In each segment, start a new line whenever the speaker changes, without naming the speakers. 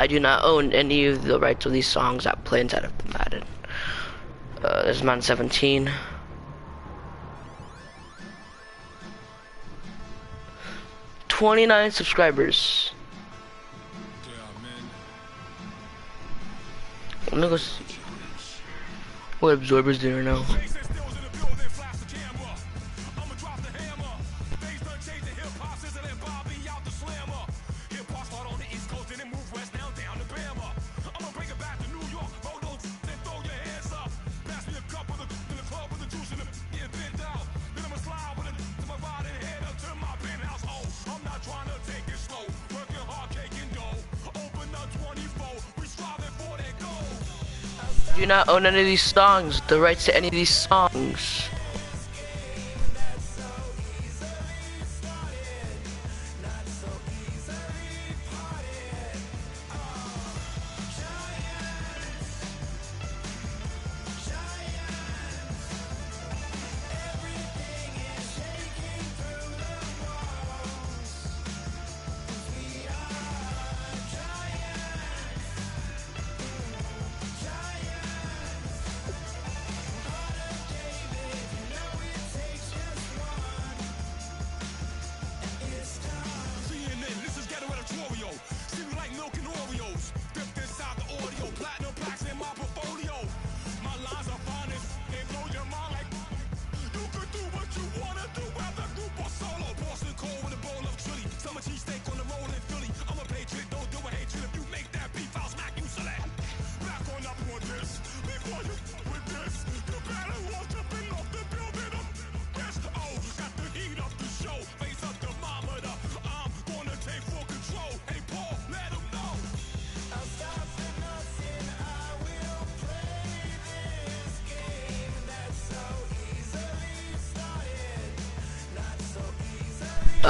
I do not own any of the rights of these songs that play inside of the Madden. This is Madden 17. $29 subscribers. Let me go see what Absorber's doing now. Do not own any of these songs, the rights to any of these songs.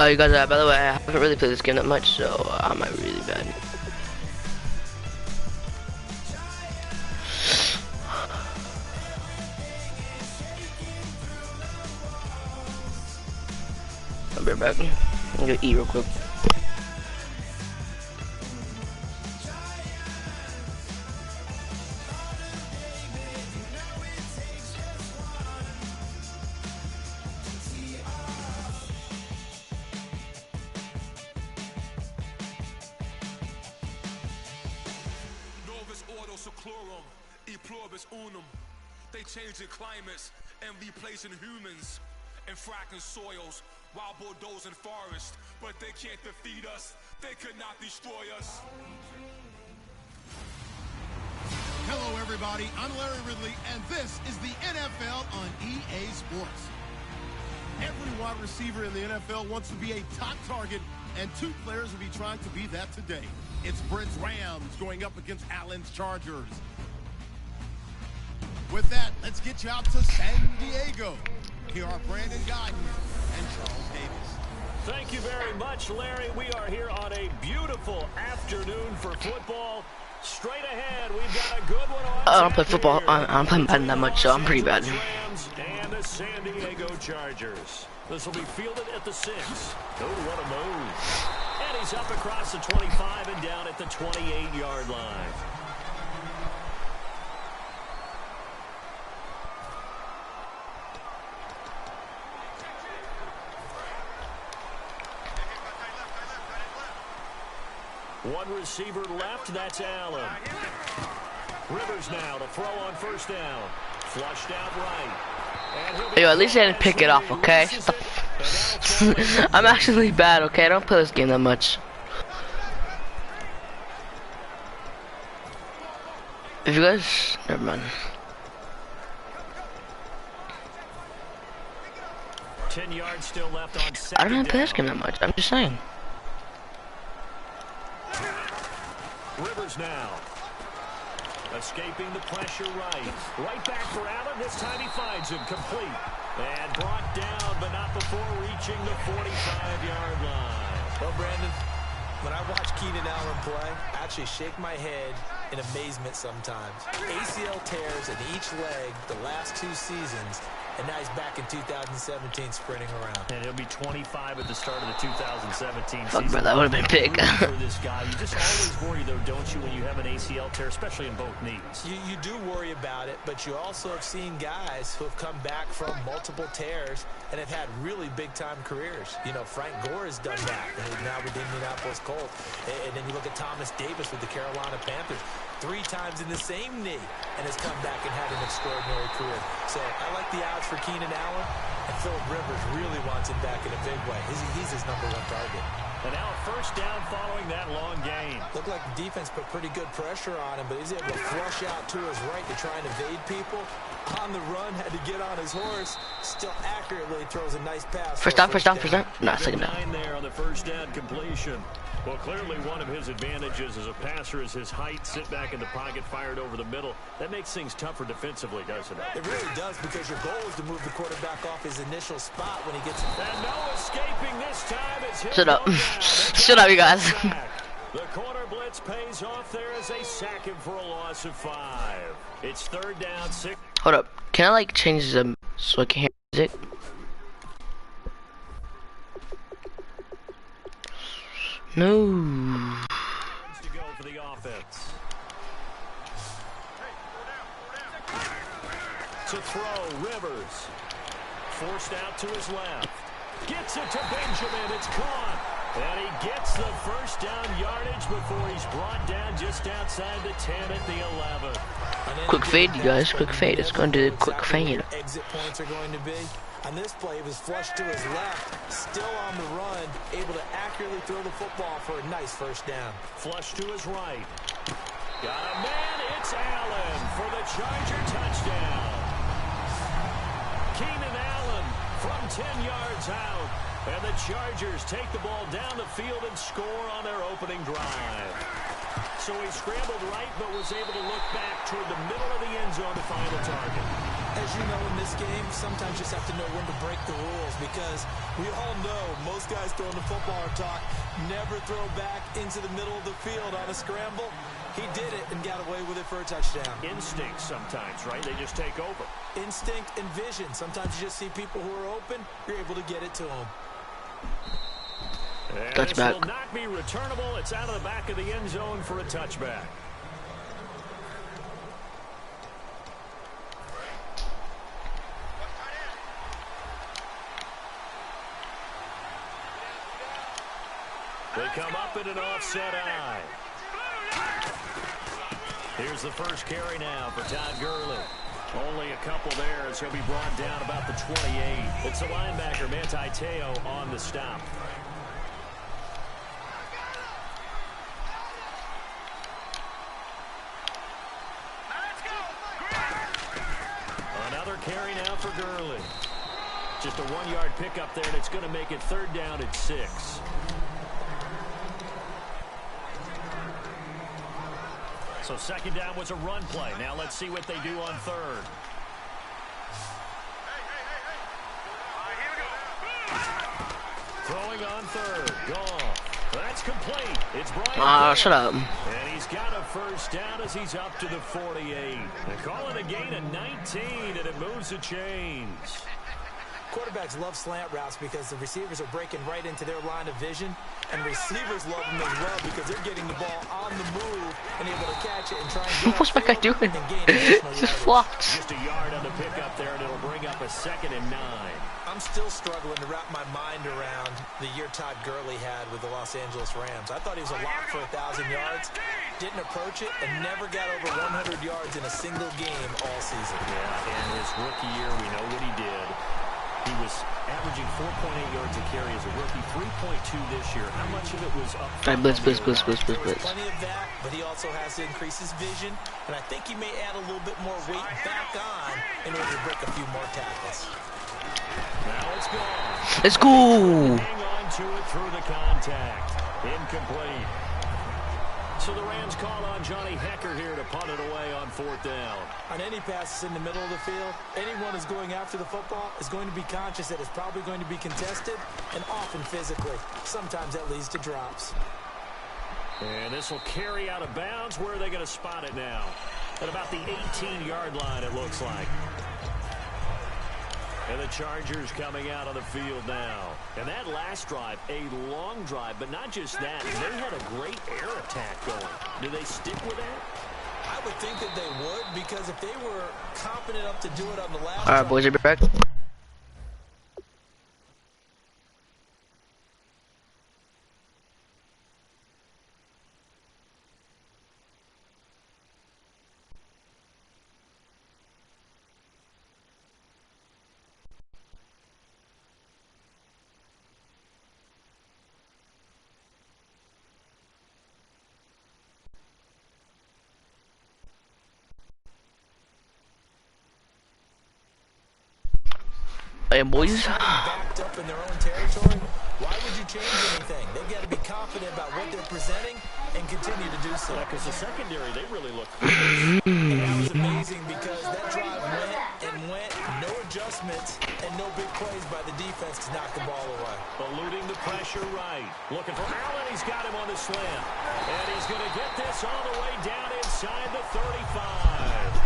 You guys, by the way, I haven't really played this game that much, so I might be really bad. I'll be right back. I'm gonna eat real quick.
They changing climates and replacing humans and fracking soils while bulldozing forests, but they can't defeat us. They could not destroy us.
Hello, everybody. I'm Larry Ridley, and this is the NFL on EA Sports. Every wide receiver in the NFL wants to be a top target, and two players will be trying to be that today. It's Brent's Rams going up against Allen's Chargers. With that, let's get you out to San Diego. Here are Brandon Guyton and Charles Davis.
Thank you very much, Larry. We are here on a beautiful afternoon for football. Straight ahead, we've got a good one on.
I don't play football. I don't play Madden that much, so I'm pretty bad.
And the San Diego Chargers. This will be fielded at the 6. Oh, what a move. And he's up across the 25 and down at the 28-yard line. One receiver left, that's Allen. Rivers now to throw on first down. Flushed out right.
Yo, at least I didn't pick it off, okay? I'm actually bad, okay? I don't play this game that much. If you guys... Never mind.
10 yards still left on second.
I don't really play this game that much, I'm just saying.
Rivers now. Escaping the pressure right. Right back for Allen. This time he finds him complete. And brought down, but not before reaching the 45-yard line.
Well, Brandon, when I watch Keenan Allen play, I actually shake my head in amazement sometimes. ACL tears in each leg the last 2 seasons, and now he's back in 2017 sprinting around.
And he'll be 25 at the start of the 2017
Fuck,
season.
bro, that would have been big.
For this guy, you just always worry, though, don't you, when you have an ACL tear, especially in both knees?
You do worry about it, but you also have seen guys who have come back from multiple tears and have had really big-time careers. You know, Frank Gore has done that, and he's now with the Indianapolis Colts. And then you look at Thomas Davis with the Carolina Panthers, 3 times in the same knee, and has come back and had an extraordinary career. So I like the odds for Keenan Allen, and Phillip Rivers really wants him back in a big way. He's his #1 target.
And now a first down following that long gain.
Looked like the defense put pretty good pressure on him, but he's able to flush out to his right to try and evade people. On the run, had to get on his horse. Still accurately throws a nice pass.
First down. No, second down.
9 there on the first down completion. Well, clearly one of his advantages as a passer is his height. Sit back in the pocket, fired over the middle. That makes things tougher defensively, doesn't it?
It really does, because your goal is to move the quarterback off his initial spot when he gets...
And no escaping this time.
Shut up. Shut up, you guys.
The corner blitz pays off there as they sack him for a loss of 5. It's 3rd down, 6.
Hold up. Can I like change them so I can hear music? No.
To go for the offense. To throw, Rivers. Forced out to his left. Gets it to Benjamin. It's caught. And he gets the first down yardage before he's brought down just outside the 10 at the 11.
Quick fade, you guys. Quick fade. It's going to do quick fade.
Exit points are going to be. On this play, he was flushed to his left, still on the run, able to accurately throw the football for a nice first down.
Flush to his right. Got a man. It's Allen for the Charger touchdown. Keenan Allen from 10 yards out. And the Chargers take the ball down the field and score on their opening drive. So he scrambled right, but was able to look back toward the middle of the end zone to find a target.
As you know, in this game, sometimes you just have to know when to break the rules, because we all know most guys throwing the football are taught never throw back into the middle of the field on a scramble. He did it and got away with it for a touchdown.
Instinct sometimes, right? They just take over.
Instinct and vision. Sometimes you just see people who are open, you're able to get it to them.
And
Touchback.
this will not be returnable. It's out of the back of the end zone for a touchback. They come up in an offset eye. Here's the first carry now for Todd Gurley. Only a couple there as he'll be brought down about the 28. It's the linebacker, Manti Te'o, on the stop. Another carry now for Gurley. Just a 1-yard pickup there, and it's going to make it 3rd down at 6. So 2nd down was a run play. Now let's see what they do on 3rd. Throwing on 3rd. Gone. That's complete. It's Brian.
Shut up.
And he's got a first down as he's up to the 48. They call it a gain of 19, and it moves the chains.
Quarterbacks love slant routes because the receivers are breaking right into their line of vision, and receivers love them as well because they're getting the ball on the move and able to catch it and try and get
What's my guy doing? Just flopped.
Just a yard on the pickup there, and it'll bring up a 2nd and 9.
I'm still struggling to wrap my mind around the year Todd Gurley had with the Los Angeles Rams. I thought he was a lock for 1,000 yards, didn't approach it, and never got over 100 yards in a single game all season.
Yeah, and his rookie year, we know what he did. He was averaging 4.8 yards a carry as a rookie, 3.2 this year. How much of it was up?
Alright, blitz.
There's plenty of that, but he also has to increase his vision, and I think he may add a little bit more weight back on in order to break a few more tackles.
Now it's gone.
Let's go.
Hang on to it through the contact. Incomplete. So the Rams call on Johnny Hecker here to punt it away on 4th down.
On any passes in the middle of the field, anyone who's going after the football is going to be conscious that it's probably going to be contested, and often physically. Sometimes that leads to drops.
And this will carry out of bounds. Where are they going to spot it now? At about the 18-yard line, it looks like. And the Chargers coming out on the field now. And that last drive, a long drive, but not just that. They had a great air attack going. Do they stick with that?
I would think that they would, because if they were confident enough to do it on the last
All right, boys, I'll be back. Hey, boys.
Backed up in their own territory, why would you change anything? They've got to be confident about what they're presenting and continue to do so.
Because the secondary, they really look.
And that was amazing, because that drive went, no adjustments, and no big plays by the defense to knock the ball away.
Eluding the pressure right. Looking for Allen. He's got him on the slam. And he's going to get this all the way down inside the 35.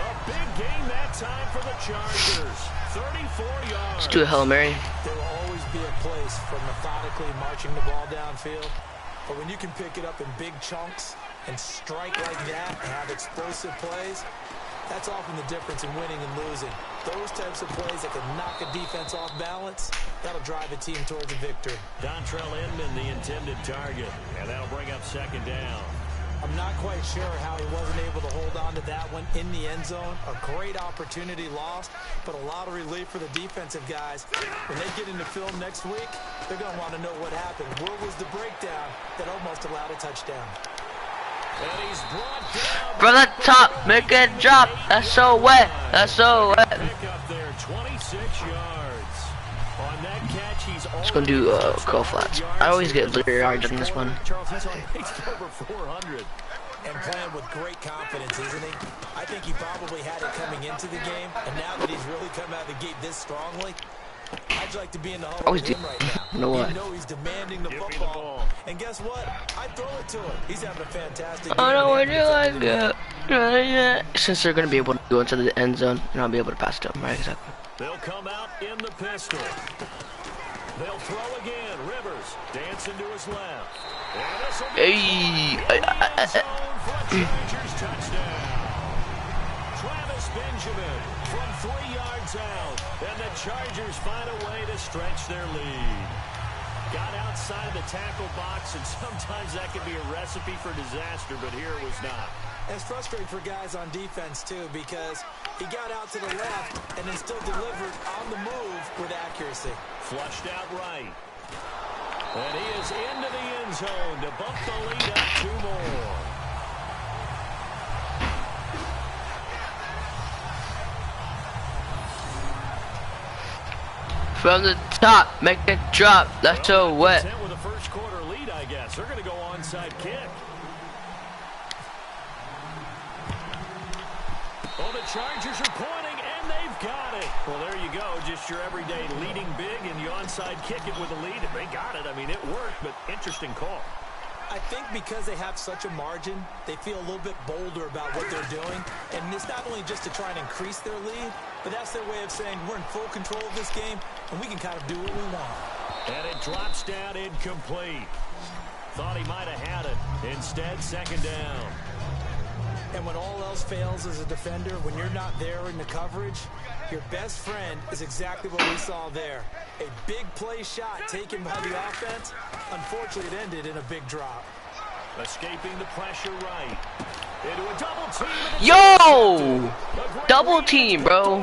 A big gain that time for the Chargers. 34 yards.
Let's do a Hail Mary.
There will always be a place for methodically marching the ball downfield. But when you can pick it up in big chunks and strike like that and have explosive plays, that's often the difference in winning and losing. Those types of plays that can knock a defense off balance, that'll drive a team towards a victory.
Dontrell Inman, the intended target. And that'll bring up second down.
I'm not quite sure how he wasn't able to hold on to that one in the end zone. A great opportunity lost, but a lot of relief for the defensive guys. When they get into film next week, they're going to want to know what happened. Where was the breakdown that almost allowed a touchdown?
And he's brought down.
From the top, make it drop. That's so wet. That's so wet.
Pick up there, 26 yards. On that catch, he's
Just gonna do curl flats. I always get linear yards on this one.
Charles, he's on pace for over 400.
And playing with great confidence, isn't he? I think he probably had it coming into the game, and now that he's really come out of the gate this strongly, I'd like to be in the huddle with him right now.
You know what?
You know he's demanding the football. And guess what? I'd throw it to him. He's having a fantastic game.
I don't want to like it. Since they're gonna be able to go into the end zone, and I'll be able to pass to them. Right, exactly.
They'll come out in the pistol. They'll throw again. Rivers dancing to his left. And this will be Chargers touchdown. Travis Benjamin from 3 yards out. And the Chargers find a way to stretch their lead. Got outside of the tackle box, and sometimes that can be a recipe for disaster, but here it was not.
It's frustrating for guys on defense, too, because he got out to the left and then still delivered on the move with accuracy.
Flushed out right. And he is into the end zone to bump the lead up 2 more.
From the top, make it drop. That's so wet.
With a first quarter lead, I guess. They're going to go onside kick. Well, the Chargers are pointing, and they've got it. Well, there you go. Just your everyday leading big, and you onside kick it with a lead, and they got it. I mean, it worked, but interesting call.
I think because they have such a margin, they feel a little bit bolder about what they're doing. And it's not only just to try and increase their lead, but that's their way of saying we're in full control of this game, and we can kind of do what we want.
And it drops down incomplete. Thought he might have had it. Instead, second down.
And when all else fails as a defender, when you're not there in the coverage, your best friend is exactly what we saw there. A big play shot taken by the offense. Unfortunately, it ended in a big drop.
Escaping the pressure right. Into a double team.
Yo! Double team, bro.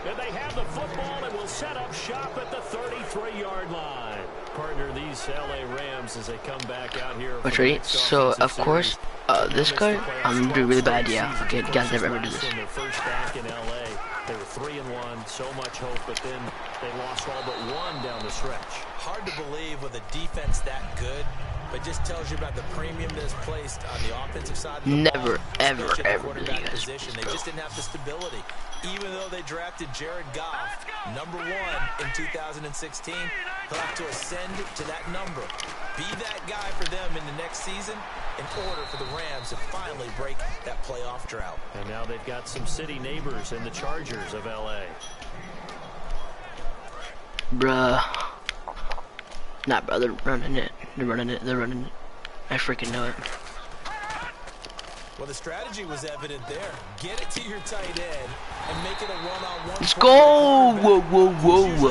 And they have the football and will set up shop at the 33-yard line. Partner, these LA Rams as they come back out here.
So, of course, this card, I'm gonna do really bad. Yeah, okay, guys never ever do this.
From their first back in LA, they were 3-1, so much hope, but then they lost all but one down the stretch.
Hard to believe with a defense that good, but just tells you about the premium that is placed on the offensive side of the
Never,
ball,
ever,
especially at the
ever do
quarterback
this.
position. They just didn't have the stability. Even though they drafted Jared Goff, #1 in 2016, he'll have to ascend to that number. Be that guy for them in the next season in order for the Rams to finally break that playoff drought.
And now they've got some city neighbors in the Chargers of LA.
Bruh. Nah, bro, they're running it. They're running it. They're running it. I freaking know it.
Well, the strategy was evident there. Get it to your tight end and make it a one-on-one.
Let's go! Whoa, whoa, whoa.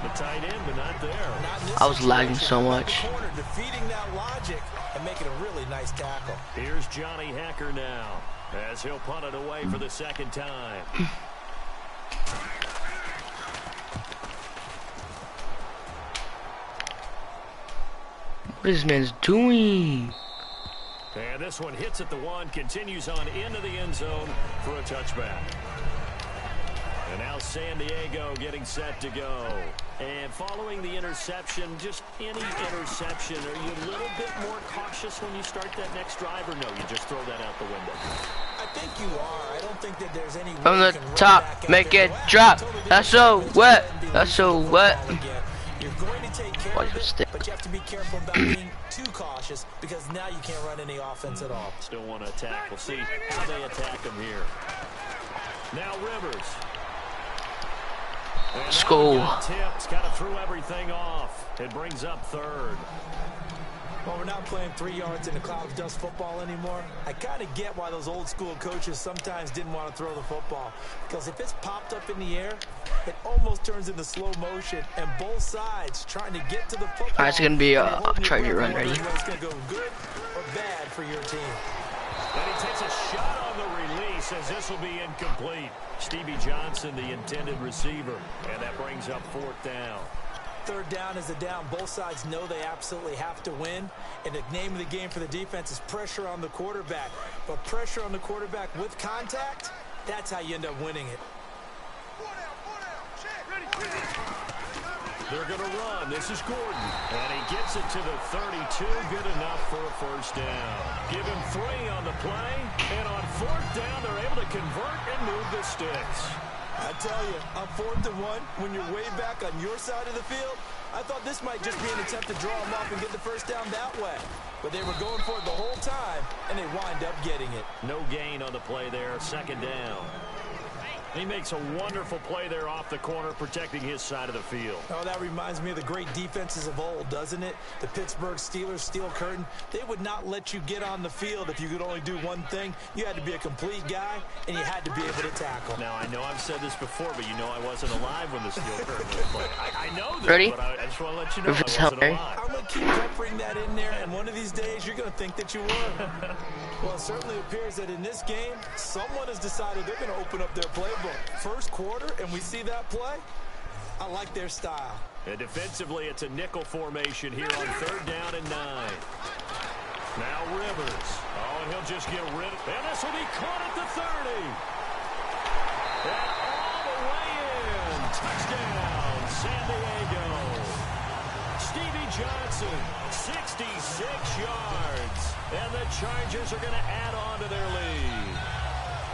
The tight end, but not there.
I was lagging so much.
Defeating that logic and making a really nice tackle.
Here's Johnny Hacker now, as he'll punt it away for the second time.
What is this man's doing?
And this one hits at the one, continues on into the end zone for a touchback. And now San Diego getting set to go. And following the interception, just any interception, are you a little bit more cautious when you start that next drive, or no, you just throw that out the window?
I think you are. I don't think that there's any
From the top, make it drop. That's so wet. That's so wet.
You're going to take care of it, but you have to be careful about being too cautious because now you can't run any offense at all.
Still want to attack. We'll see how they attack him here. Now Rivers.
Let's go.
Tips, kind of threw everything off. It brings up third.
Well, we're not playing 3 yards in a cloud of dust football anymore. I kind of get why those old school coaches sometimes didn't want to throw the football. Because if it's popped up in the air, it almost turns into slow motion. And both sides trying to get to the football.
Alright, it's going to be a Charger run. Ready?
It's going to go good or bad for your team.
And he takes a shot on the release as this will be incomplete. Stevie Johnson, the intended receiver. And that brings up fourth down.
Third down is a down. Both sides know they absolutely have to win. And the name of the game for the defense is pressure on the quarterback. But pressure on the quarterback with contact, that's how you end up winning it.
They're going to run. This is Gordon. And he gets it to the 32. Good enough for a first down. Give him 3 on the play. And on fourth down, they're able to convert and move the sticks.
I tell you, on 4th and 1, when you're way back on your side of the field, I thought this might just be an attempt to draw them off and get the first down that way. But they were going for it the whole time, and they wind up getting it.
No gain on the play there, second down. He makes a wonderful play there off the corner, protecting his side of the field.
Oh, that reminds me of the great defenses of old, doesn't it? The Pittsburgh Steelers, Steel Curtain. They would not let you get on the field if you could only do one thing. You had to be a complete guy, and you had to be able to tackle.
Now, I know I've said this before, but you know I wasn't alive when the Steel Curtain was played. I know this,
Ready?
but I just want to let you know I wasn't alive.
I'm going to keep peppering that in there, and one of these days you're going to think that you were. Well, it certainly appears that in this game, someone has decided they're going to open up their playbook. First quarter, and we see that play. I like their style.
And defensively, it's a nickel formation here on 3rd down and 9. Now Rivers. Oh, and he'll just get rid of it. And this will be caught at the 30. And all the way in. Touchdown, San Diego. Stevie Johnson, 66 yards. And the Chargers are going to add on to their lead.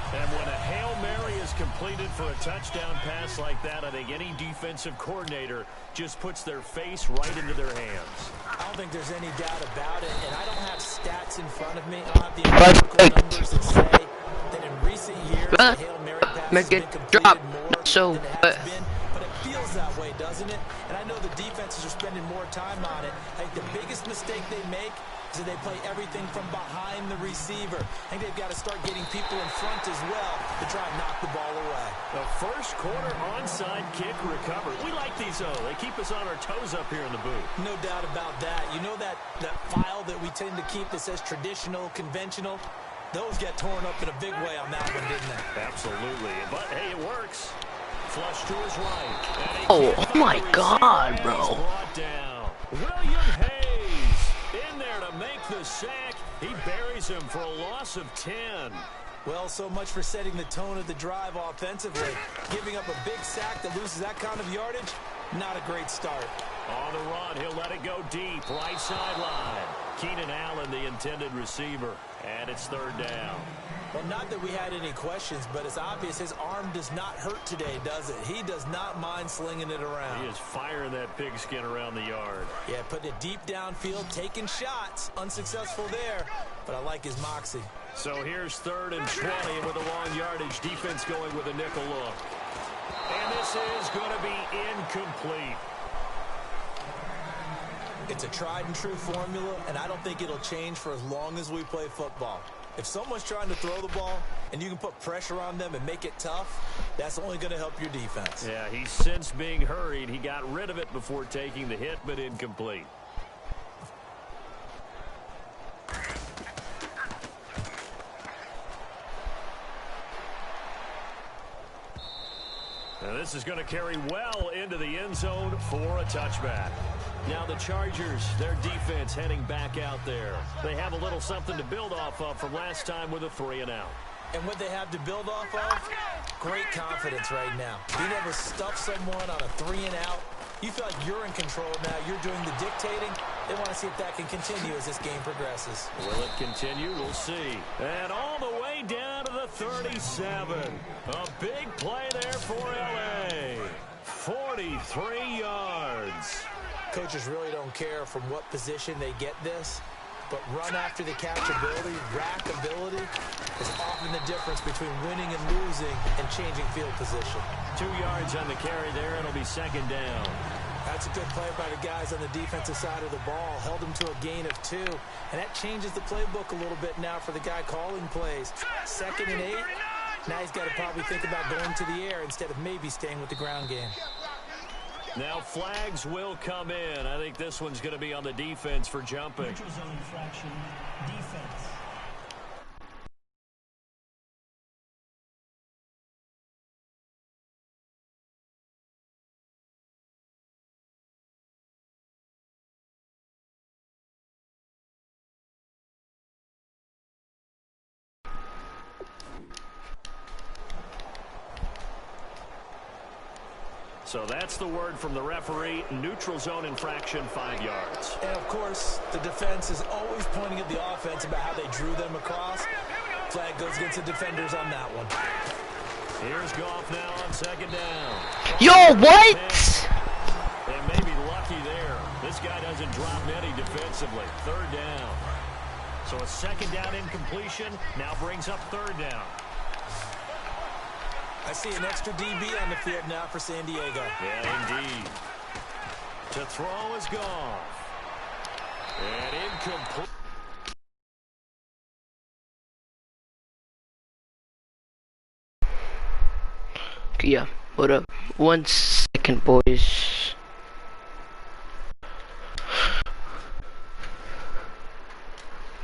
And when a Hail Mary is completed for a touchdown pass like that, I think any defensive coordinator just puts their face right into their hands.
I don't think there's any doubt about it, and I don't have stats in front of me. I don't have the empirical numbers that say that in recent years, the Hail Mary pass has been completed more than it has been. But it feels that way, doesn't it? And I know the defenses are spending more time on it. I think the biggest mistake they make is that they play everything from behind the receiver. I think they've got to start getting people in front as well to try and knock the ball away.
The first quarter onside kick recovered. We like these, though. They keep us on our toes up here in the booth.
No doubt about that. You know that file that we tend to keep that says traditional, conventional? Those get torn up in a big way on that one, didn't they?
Absolutely. But, hey, it works. Flush to his right.
Oh my God, bro.
William Hayes in there to make the sack. He buries him for a loss of 10.
Well, so much for setting the tone of the drive offensively. Giving up a big sack that loses that kind of yardage, not a great start.
On the run, he'll let it go deep, right sideline. Keenan Allen, the intended receiver, and it's 3rd down.
Well, not that we had any questions, but it's obvious his arm does not hurt today, does it? He does not mind slinging it around.
He is firing that pigskin around the yard.
Yeah, putting it deep downfield, taking shots. Unsuccessful there, but I like his moxie.
So here's 3rd and 20 with a long yardage. Defense going with a nickel look. And this is going to be incomplete.
It's a tried and true formula, and I don't think it'll change for as long as we play football. If someone's trying to throw the ball and you can put pressure on them and make it tough, that's only going to help your defense.
Yeah, he's since being hurried. He got rid of it before taking the hit, but incomplete. Now this is going to carry well into the end zone for a touchback. Now the Chargers, their defense heading back out there. They have a little something to build off of from last time with a 3-and-out.
And what they have to build off of? Great confidence right now. Being able to stuff someone on a 3-and-out, you feel like you're in control now. You're doing the dictating. They want to see if that can continue as this game progresses.
Will it continue? We'll see. And all the way down to the 37. A big play there for L.A. 43 yards.
Coaches really don't care from what position they get this, but run after the catch ability, rack ability, is often the difference between winning and losing and changing field position.
2 yards on the carry there. It'll be second down.
That's a good play by the guys on the defensive side of the ball. Held him to a gain of 2, and that changes the playbook a little bit now for the guy calling plays. 2nd and 8. Now he's got to probably think about going to the air instead of maybe staying with the ground game.
Now flags will come in. I think this one's going to be on the defense for jumping.
Neutral zone infraction, defense.
So that's the word from the referee. Neutral zone infraction, 5 yards.
And, of course, the defense is always pointing at the offense about how they drew them across. Flag goes against the defenders on that one.
Here's Goff now on second down.
Yo, what?
They may be lucky there. This guy doesn't drop many defensively. 3rd down. So a second down incompletion now brings up 3rd down.
I see an extra DB on the field now for San Diego.
Yeah, indeed. To throw is Goff. And incomplete.
Yeah, what up? 1 second, boys.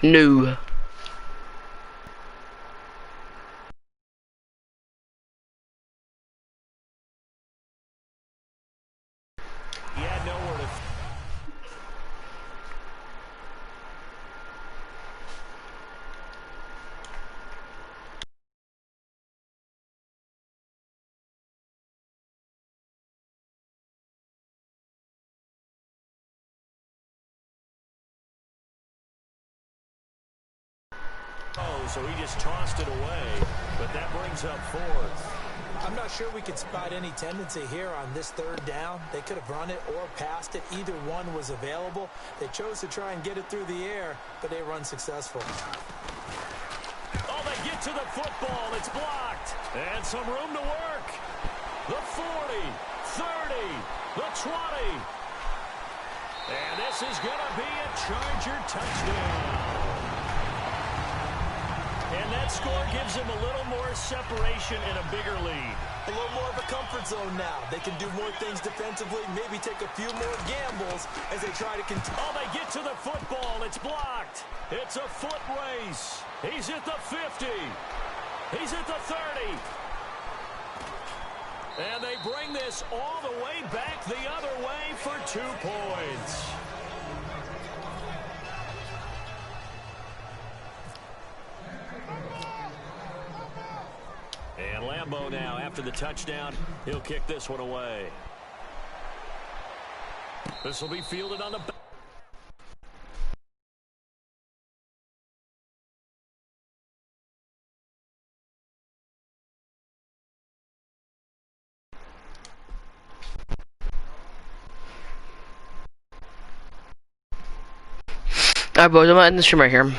No.
He had nowhere to... So he just tossed it away, but that brings up 4th.
I'm not sure we could spot any tendency here on this 3rd down. They could have run it or passed it. Either one was available. They chose to try and get it through the air, but they were unsuccessful.
Oh, they get to the football. It's blocked. And some room to work. The 40, 30, the 20. And this is going to be a Charger touchdown. And that score gives them a little more separation and a bigger lead.
A little more of a comfort zone now. They can do more things defensively, maybe take a few more gambles as they try to continue.
Oh, they get to the football. It's blocked. It's a foot race. He's at the 50. He's at the 30. And they bring this all the way back the other way for 2 points. And Lambeau now, after the touchdown, he'll kick this one away. This will be fielded on the back.
Alright, boys, I'm gonna end the stream right here.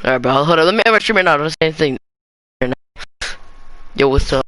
Alright, bro. Hold on. Let me have a stream right now. Don't say anything. Yo, what's up?